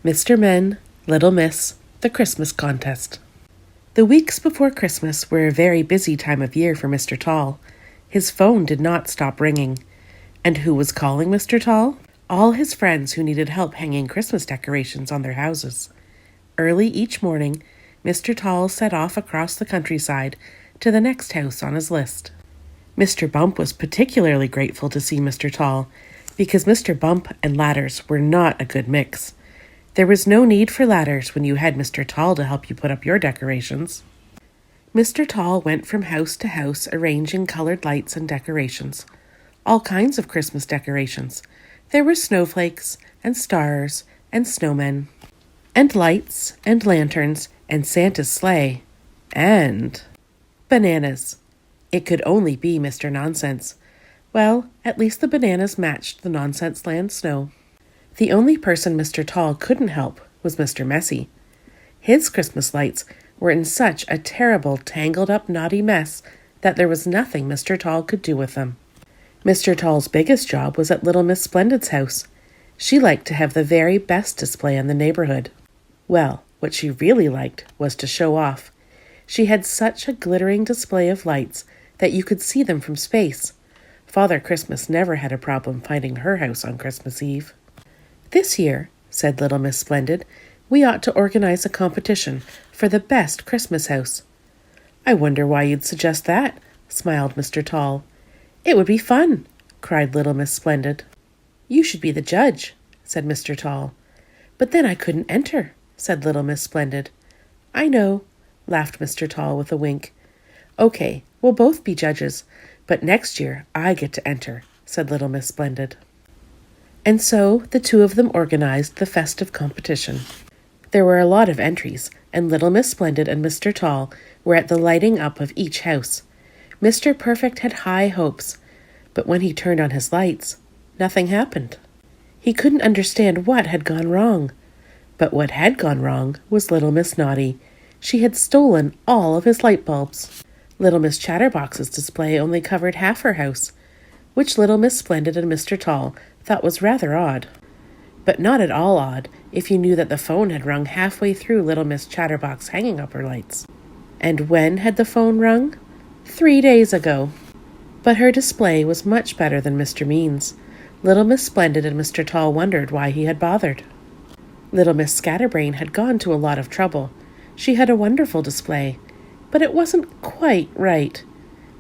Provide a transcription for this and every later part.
Mr. Men, Little Miss, the Christmas Contest. The weeks before Christmas were a very busy time of year for Mr. Tall. His phone did not stop ringing. And who was calling Mr. Tall? All his friends who needed help hanging Christmas decorations on their houses. Early each morning, Mr. Tall set off across the countryside to the next house on his list. Mr. Bump was particularly grateful to see Mr. Tall, because Mr. Bump and ladders were not a good mix. There was no need for ladders when you had Mr. Tall to help you put up your decorations. Mr. Tall went from house to house arranging colored lights and decorations. All kinds of Christmas decorations. There were snowflakes and stars and snowmen and lights and lanterns and Santa's sleigh and bananas. It could only be Mr. Nonsense. Well, at least the bananas matched the Nonsense Land snow. The only person Mr. Tall couldn't help was Mr. Messy. His Christmas lights were in such a terrible, tangled-up, knotty mess that there was nothing Mr. Tall could do with them. Mr. Tall's biggest job was at Little Miss Splendid's house. She liked to have the very best display in the neighborhood. Well, what she really liked was to show off. She had such a glittering display of lights that you could see them from space. Father Christmas never had a problem finding her house on Christmas Eve. "This year," said Little Miss Splendid, "we ought to organize a competition for the best Christmas house." "I wonder why you'd suggest that," smiled Mr. Tall. "It would be fun," cried Little Miss Splendid. "You should be the judge," said Mr. Tall. "But then I couldn't enter," said Little Miss Splendid. "I know," laughed Mr. Tall with a wink. "Okay, we'll both be judges, but next year I get to enter," said Little Miss Splendid. And so the two of them organized the festive competition. There were a lot of entries, and Little Miss Splendid and Mr. Tall were at the lighting up of each house. Mr. Perfect had high hopes, but when he turned on his lights, nothing happened. He couldn't understand what had gone wrong. But what had gone wrong was Little Miss Naughty. She had stolen all of his light bulbs. Little Miss Chatterbox's display only covered half her house, which Little Miss Splendid and Mr. Tall thought was rather odd. But not at all odd if you knew that the phone had rung halfway through Little Miss Chatterbox hanging up her lights. And when had the phone rung? 3 days ago. But her display was much better than Mr. Mean's. Little Miss Splendid and Mr. Tall wondered why he had bothered. Little Miss Scatterbrain had gone to a lot of trouble. She had a wonderful display, but it wasn't quite right.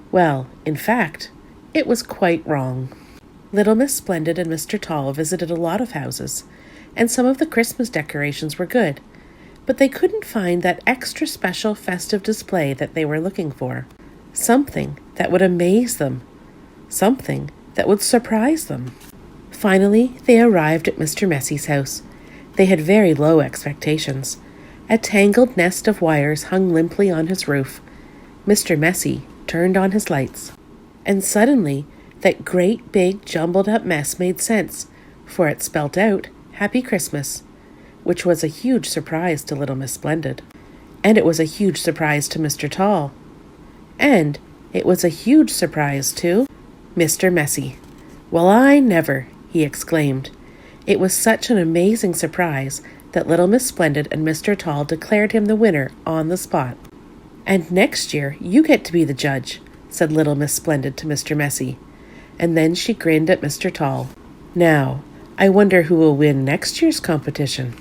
Well, in fact, it was quite wrong. Little Miss Splendid and Mr. Tall visited a lot of houses, and some of the Christmas decorations were good, but they couldn't find that extra special festive display that they were looking for. Something that would amaze them. Something that would surprise them. Finally, they arrived at Mr. Messy's house. They had very low expectations. A tangled nest of wires hung limply on his roof. Mr. Messy turned on his lights. And suddenly, that great big jumbled up mess made sense, for it spelt out Happy Christmas, which was a huge surprise to Little Miss Splendid. And it was a huge surprise to Mr. Tall. And it was a huge surprise to Mr. Messy. "Well, I never," he exclaimed. It was such an amazing surprise that Little Miss Splendid and Mr. Tall declared him the winner on the spot. "And next year you get to be the judge," said Little Miss Splendid to Mr. Messy. And then she grinned at Mr. Tall. "Now, I wonder who will win next year's competition."